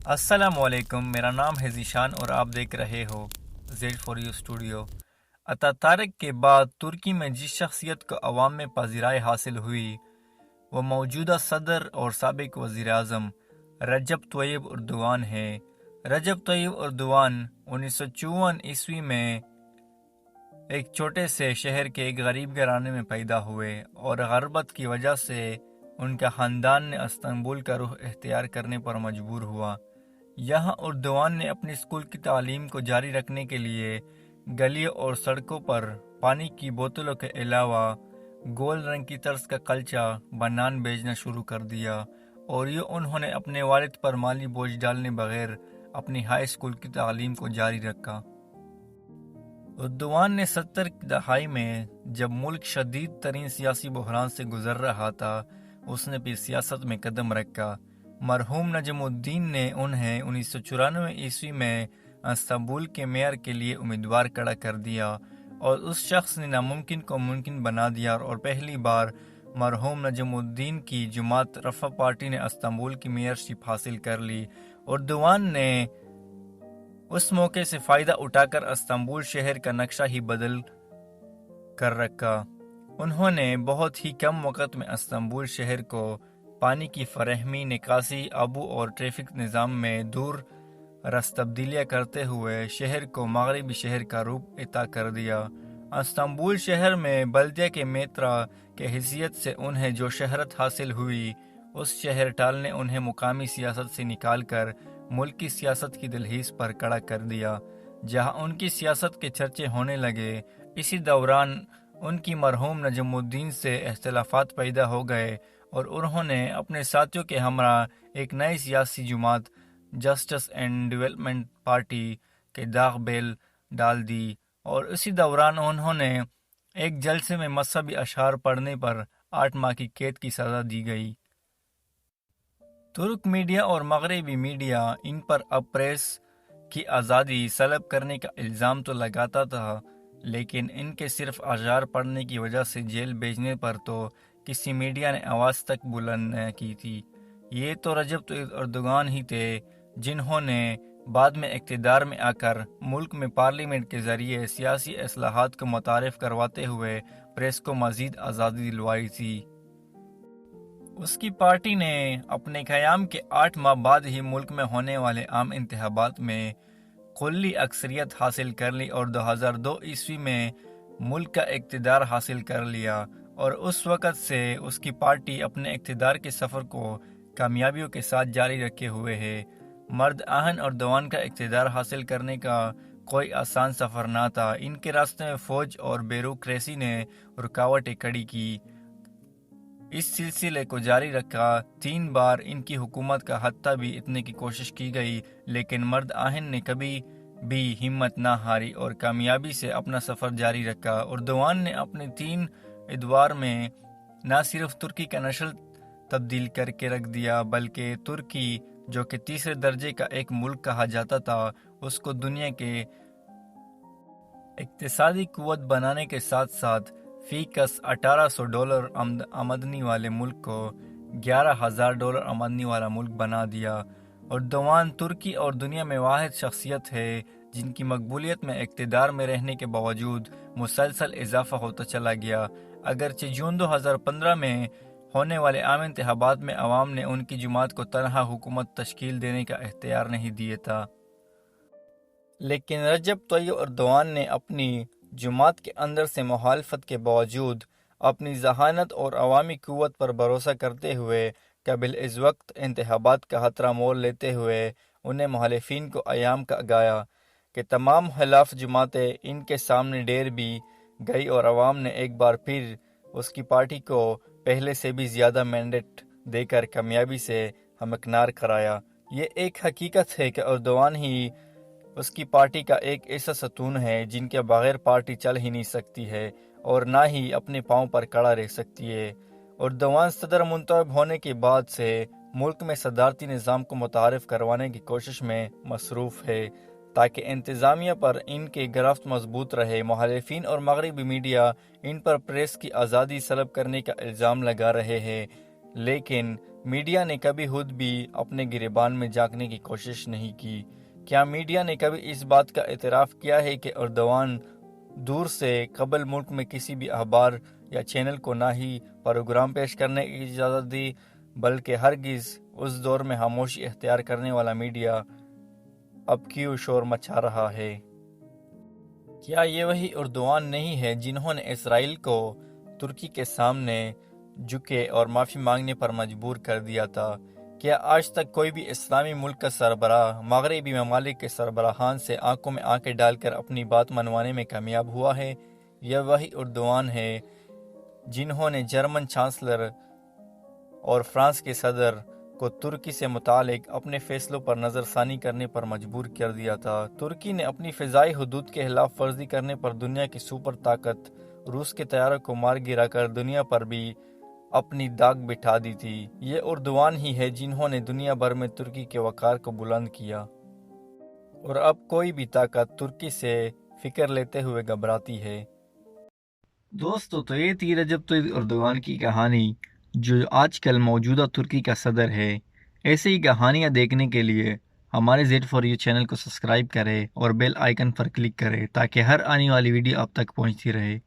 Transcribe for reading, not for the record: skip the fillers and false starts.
السلام علیکم، میرا نام ہے ذیشان اور آپ دیکھ رہے ہو زیڈ فور یو اسٹوڈیو۔ اتاتارک کے بعد ترکی میں جس شخصیت کو عوام میں پذیرائی حاصل ہوئی وہ موجودہ صدر اور سابق وزیر اعظم رجب طیب اردوان ہے۔ رجب طیب اردوان 1954 عیسوی میں ایک چھوٹے سے شہر کے ایک غریب گھرانے میں پیدا ہوئے اور غربت کی وجہ سے ان کا خاندان نے استنبول کا رخ اختیار کرنے پر مجبور ہوا۔ یہاں اردوان نے اپنی اسکول کی تعلیم کو جاری رکھنے کے لیے گلیوں اور سڑکوں پر پانی کی بوتلوں کے علاوہ گول رنگ کی طرز کا کلچا بنان بیچنا شروع کر دیا، اور انہوں نے اپنے والد پر مالی بوجھ ڈالنے بغیر اپنی ہائی اسکول کی تعلیم کو جاری رکھا۔ اردوان نے 70 کی دہائی میں جب ملک شدید ترین سیاسی بحران سے گزر رہا تھا اس نے بھی سیاست میں قدم رکھا۔ مرحوم نجم الدین نے انہیں 1994 عیسوی میں استنبول کے میئر کے لیے امیدوار کھڑا کر دیا اور اس شخص نے ناممکن کو ممکن بنا دیا، اور پہلی بار مرحوم نجم الدین کی جماعت رفع پارٹی نے استنبول کی میئرشپ حاصل کر لی۔ اردوان نے اس موقع سے فائدہ اٹھا کر استنبول شہر کا نقشہ ہی بدل کر رکھا۔ انہوں نے بہت ہی کم وقت میں استنبول شہر کو پانی کی فراہمی، نکاسی، آبو اور ٹریفک نظام میں دور رس تبدیلیاں کرتے ہوئے شہر کو مغربی شہر کا روپ عطا کر دیا۔ استنبول شہر میں بلدیہ کے میترا کے حیثیت سے انہیں جو شہرت حاصل ہوئی، اس شہر ٹال نے انہیں مقامی سیاست سے نکال کر ملکی سیاست کی دہلیز پر کھڑا کر دیا، جہاں ان کی سیاست کے چرچے ہونے لگے۔ اسی دوران ان کی مرحوم نجم الدین سے اختلافات پیدا ہو گئے اور انہوں نے اپنے ساتھیوں کے ہمراہ ایک نئی سیاسی جماعت جسٹس اینڈ ڈیولپمنٹ پارٹی کے داغ بیل ڈال دی، اور اسی دوران انہوں نے ایک جلسے میں مذہبی اشعار پڑھنے پر 8 ماہ کی قید کی سزا دی گئی۔ ترک میڈیا اور مغربی میڈیا ان پر اب پریس کی آزادی سلب کرنے کا الزام تو لگاتا تھا، لیکن ان کے صرف اشعار پڑھنے کی وجہ سے جیل بھیجنے پر تو کسی میڈیا نے آواز تک بلند نہ کی تھی۔ یہ تو رجب طیب اردوغان ہی تھے جنہوں نے بعد میں اقتدار میں آ کر ملک میں پارلیمنٹ کے ذریعے سیاسی اصلاحات کو متعارف کرواتے ہوئے پریس کو مزید آزادی دلوائی تھی۔ اس کی پارٹی نے اپنے قیام کے 8 ماہ بعد ہی ملک میں ہونے والے عام انتخابات میں کلی اکثریت حاصل کر لی اور 2002 عیسوی میں ملک کا اقتدار حاصل کر لیا، اور اس وقت سے اس کی پارٹی اپنے اقتدار کے سفر کو کامیابیوں کے ساتھ جاری رکھے ہوئے ہے۔ مرد آہن اردوان کا اقتدار حاصل کرنے کا کوئی آسان سفر نہ تھا۔ ان کے راستے میں فوج اور بیوروکریسی نے رکاوٹیں کھڑی کی، اس سلسلے کو جاری رکھا۔ 3 بار ان کی حکومت کا ہتھا بھی اتنے کی کوشش کی گئی، لیکن مرد آہن نے کبھی بھی ہمت نہ ہاری اور کامیابی سے اپنا سفر جاری رکھا۔ اردوان نے اپنے 3 ادوار میں نہ صرف ترکی کا نسل تبدیل کر کے رکھ دیا، بلکہ ترکی جو کہ تیسرے درجے کا ایک ملک کہا جاتا تھا، اس کو دنیا کے اقتصادی قوت بنانے کے ساتھ ساتھ فی کس $1800 آمدنی والے ملک کو $11,000 آمدنی والا ملک بنا دیا۔ اردوان ترکی اور دنیا میں واحد شخصیت ہے جن کی مقبولیت میں اقتدار میں رہنے کے باوجود مسلسل اضافہ ہوتا چلا گیا، اگرچہ جون 2015 میں ہونے والے عام انتخابات میں عوام نے ان کی جماعت کو تنہا حکومت تشکیل دینے کا اختیار نہیں دیا تھا۔ لیکن رجب طیب اردوان نے اپنی جماعت کے اندر سے مخالفت کے باوجود اپنی ذہانت اور عوامی قوت پر بھروسہ کرتے ہوئے قبل از وقت انتخابات کا خطرہ مول لیتے ہوئے انہیں مخالفین کو ایام کا گایا کہ تمام خلاف جماعتیں ان کے سامنے ڈیر بھی گئی، اور عوام نے ایک بار پھر اس کی پارٹی کو پہلے سے بھی زیادہ مینڈیٹ دے کر کامیابی سے ہمکنار کرایا۔ یہ ایک حقیقت ہے کہ اردوان ہی اس کی پارٹی کا ایک ایسا ستون ہے جن کے بغیر پارٹی چل ہی نہیں سکتی ہے اور نہ ہی اپنے پاؤں پر کھڑا رہ سکتی ہے۔ اردوان صدر منتخب ہونے کے بعد سے ملک میں صدارتی نظام کو متعارف کروانے کی کوشش میں مصروف ہے تاکہ انتظامیہ پر ان کے گرفت مضبوط رہے۔ مخالفین اور مغربی میڈیا ان پر پریس کی آزادی سلب کرنے کا الزام لگا رہے ہیں، لیکن میڈیا نے کبھی خود بھی اپنے گریبان میں جھانکنے کی کوشش نہیں کی۔ کیا میڈیا نے کبھی اس بات کا اعتراف کیا ہے کہ ایردوان دور سے قبل ملک میں کسی بھی اخبار یا چینل کو نہ ہی پروگرام پیش کرنے کی اجازت دی، بلکہ ہرگز اس دور میں خاموشی اختیار کرنے والا میڈیا اب کیوں شور مچا رہا ہے؟ کیا یہ وہی ایردوان نہیں ہے جنہوں نے اسرائیل کو ترکی کے سامنے جھکے اور معافی مانگنے پر مجبور کر دیا تھا؟ کیا آج تک کوئی بھی اسلامی ملک کا سربراہ مغربی ممالک کے سربراہان سے آنکھوں میں آنکھیں ڈال کر اپنی بات منوانے میں کامیاب ہوا ہے؟ یہ وہی ایردوان ہے جنہوں نے جرمن چانسلر اور فرانس کے صدر کو ترکی سے متعلق اپنے فیصلوں پر نظر ثانی کرنے پر مجبور کر دیا تھا۔ ترکی نے اپنی فضائی حدود کے خلاف ورزی کرنے پر دنیا کی سپر طاقت روس کے طیاروں کو مار گرا کر دنیا پر بھی اپنی داغ بٹھا دی تھی۔ یہ ایردوان ہی ہے جنہوں نے دنیا بھر میں ترکی کے وقار کو بلند کیا، اور اب کوئی بھی طاقت ترکی سے فکر لیتے ہوئے گھبراتی ہے۔ دوستو، تو یہ تھی رجب طیب ایردوان کی کہانی، جو آج کل موجودہ ترکی کا صدر ہے۔ ایسے ہی کہانیاں دیکھنے کے لیے ہمارے Z4U چینل کو سبسکرائب کریں اور بیل آئیکن پر کلک کریں تاکہ ہر آنے والی ویڈیو آپ تک پہنچتی رہے۔